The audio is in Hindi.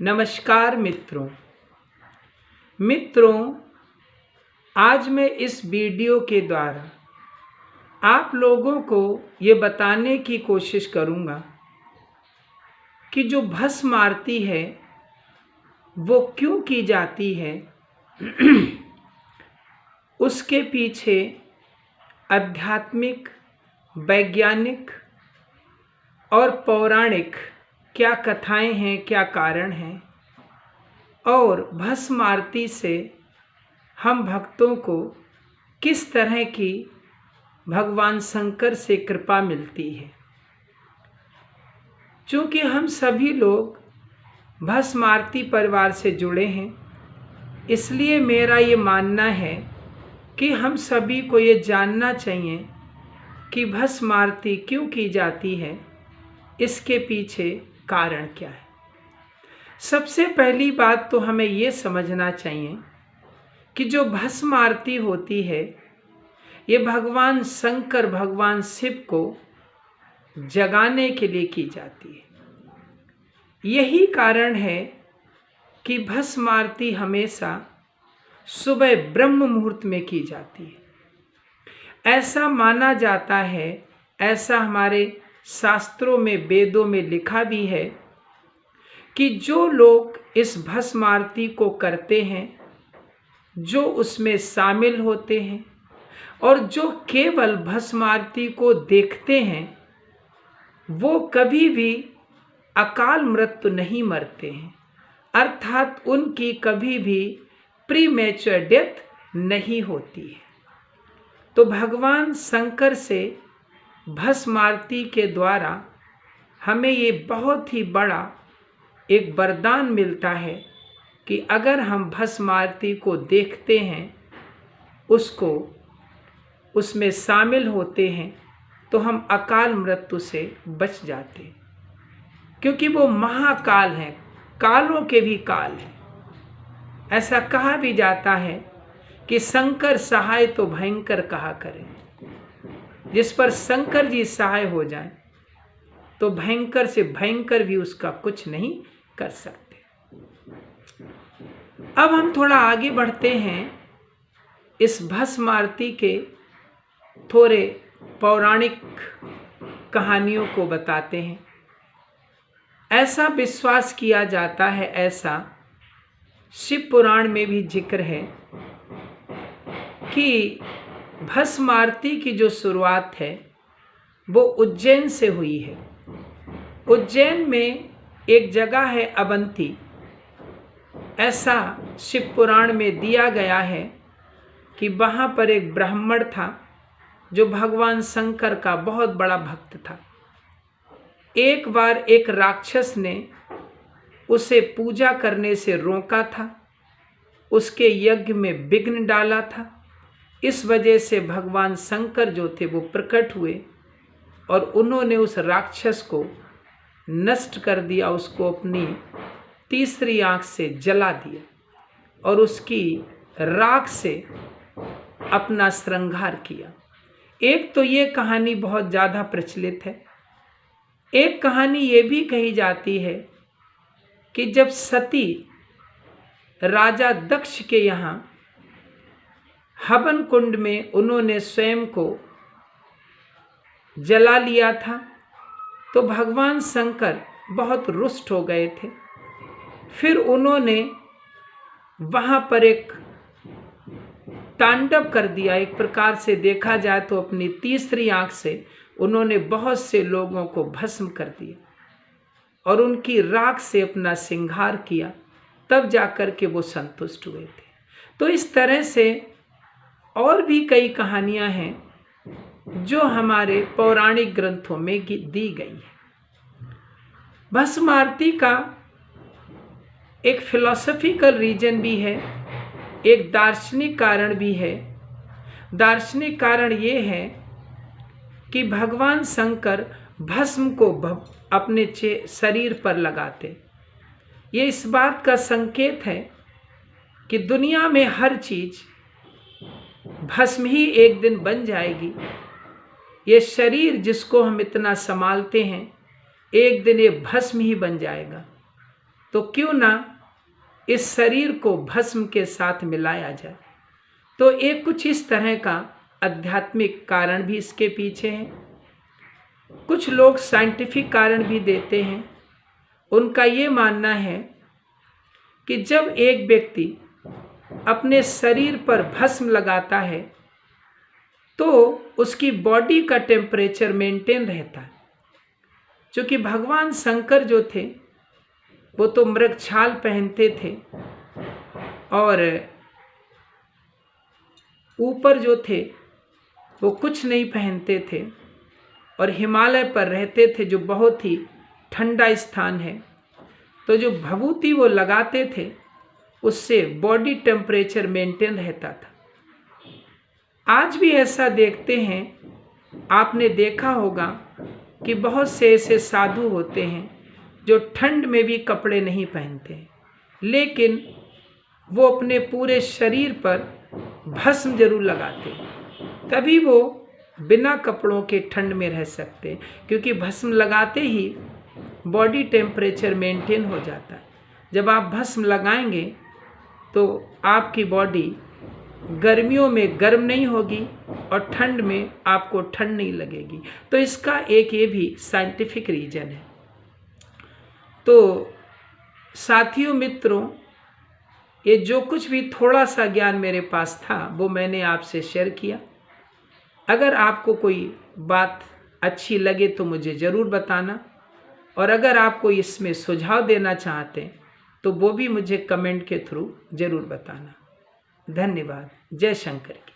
नमस्कार मित्रों, आज मैं इस वीडियो के द्वारा आप लोगों को ये बताने की कोशिश करूँगा कि जो भस्म आरती है वो क्यों की जाती है। उसके पीछे आध्यात्मिक, वैज्ञानिक और पौराणिक क्या कथाएं हैं, क्या कारण हैं, और भस्म आरती से हम भक्तों को किस तरह की भगवान शंकर से कृपा मिलती है। चूँकि हम सभी लोग भस्म आरती परिवार से जुड़े हैं, इसलिए मेरा ये मानना है कि हम सभी को ये जानना चाहिए कि भस्म आरती क्यों की जाती है, इसके पीछे कारण क्या है। सबसे पहली बात तो हमें ये समझना चाहिए कि जो भस्म आरती होती है ये भगवान शंकर, भगवान शिव को जगाने के लिए की जाती है। यही कारण है कि भस्म आरती हमेशा सुबह ब्रह्म मुहूर्त में की जाती है। ऐसा माना जाता है, ऐसा हमारे शास्त्रों में, वेदों में लिखा भी है कि जो लोग इस भस्म आरती को करते हैं, जो उसमें शामिल होते हैं और जो केवल भस्म आरती को देखते हैं, वो कभी भी अकाल मृत्यु नहीं मरते हैं, अर्थात उनकी कभी भी प्रीमेच्योर डेथ नहीं होती है। तो भगवान शंकर से भस्म आरती के द्वारा हमें ये बहुत ही बड़ा एक वरदान मिलता है कि अगर हम भस्म आरती को देखते हैं, उसमें शामिल होते हैं, तो हम अकाल मृत्यु से बच जाते हैं, क्योंकि वो महाकाल हैं, कालों के भी काल हैं। ऐसा कहा भी जाता है कि शंकर सहाय तो भयंकर कहा करें। जिस पर शंकर जी सहाय हो जाएं तो भयंकर से भयंकर भी उसका कुछ नहीं कर सकते। अब हम थोड़ा आगे बढ़ते हैं, इस भस्म आरती के थोड़े पौराणिक कहानियों को बताते हैं। ऐसा विश्वास किया जाता है, ऐसा शिव पुराण में भी जिक्र है कि भस्म आरती की जो शुरुआत है वो उज्जैन से हुई है। उज्जैन में एक जगह है अवंती, ऐसा शिव पुराण में दिया गया है कि वहाँ पर एक ब्राह्मण था जो भगवान शंकर का बहुत बड़ा भक्त था। एक बार एक राक्षस ने उसे पूजा करने से रोका था, उसके यज्ञ में विघ्न डाला था। इस वजह से भगवान शंकर जो थे वो प्रकट हुए और उन्होंने उस राक्षस को नष्ट कर दिया, उसको अपनी तीसरी आंख से जला दिया और उसकी राख से अपना श्रृंगार किया। एक तो ये कहानी बहुत ज़्यादा प्रचलित है। एक कहानी ये भी कही जाती है कि जब सती राजा दक्ष के यहाँ हवन कुंड में उन्होंने स्वयं को जला लिया था, तो भगवान शंकर बहुत रुष्ट हो गए थे। फिर उन्होंने वहाँ पर एक तांडव कर दिया। एक प्रकार से देखा जाए तो अपनी तीसरी आंख से उन्होंने बहुत से लोगों को भस्म कर दिया और उनकी राख से अपना श्रृंगार किया, तब जाकर के वो संतुष्ट हुए थे। तो इस तरह से और भी कई कहानियां हैं जो हमारे पौराणिक ग्रंथों में दी गई हैं। भस्म आरती का एक फिलॉसफिकल रीजन भी है, एक दार्शनिक कारण भी है। दार्शनिक कारण ये है कि भगवान शंकर भस्म को अपने शरीर पर लगाते। ये इस बात का संकेत है कि दुनिया में हर चीज़ भस्म ही एक दिन बन जाएगी। ये शरीर जिसको हम इतना संभालते हैं, एक दिन ये भस्म ही बन जाएगा। तो क्यों ना इस शरीर को भस्म के साथ मिलाया जाए। तो एक कुछ इस तरह का आध्यात्मिक कारण भी इसके पीछे है। कुछ लोग साइंटिफिक कारण भी देते हैं। उनका ये मानना है कि जब एक व्यक्ति अपने शरीर पर भस्म लगाता है तो उसकी बॉडी का टेम्परेचर मेंटेन रहता है। क्योंकि भगवान शंकर जो थे वो तो मृगछाल पहनते थे और ऊपर जो थे वो कुछ नहीं पहनते थे और हिमालय पर रहते थे जो बहुत ही ठंडा स्थान है। तो जो भभूति वो लगाते थे उससे बॉडी टेम्परेचर मेंटेन रहता था। आज भी ऐसा देखते हैं, आपने देखा होगा कि बहुत से ऐसे साधु होते हैं जो ठंड में भी कपड़े नहीं पहनते हैं, लेकिन वो अपने पूरे शरीर पर भस्म जरूर लगाते हैं। तभी वो बिना कपड़ों के ठंड में रह सकते हैं, क्योंकि भस्म लगाते ही बॉडी टेम्परेचर मेंटेन हो जाता है। जब आप भस्म लगाएंगे तो आपकी बॉडी गर्मियों में गर्म नहीं होगी और ठंड में आपको ठंड नहीं लगेगी। तो इसका एक ये भी साइंटिफिक रीजन है। तो साथियों, मित्रों, ये जो कुछ भी थोड़ा सा ज्ञान मेरे पास था वो मैंने आपसे शेयर किया। अगर आपको कोई बात अच्छी लगे तो मुझे ज़रूर बताना, और अगर आप कोई इसमें सुझाव देना चाहते हैं तो वो भी मुझे कमेंट के थ्रू ज़रूर बताना। धन्यवाद। जय शंकर की।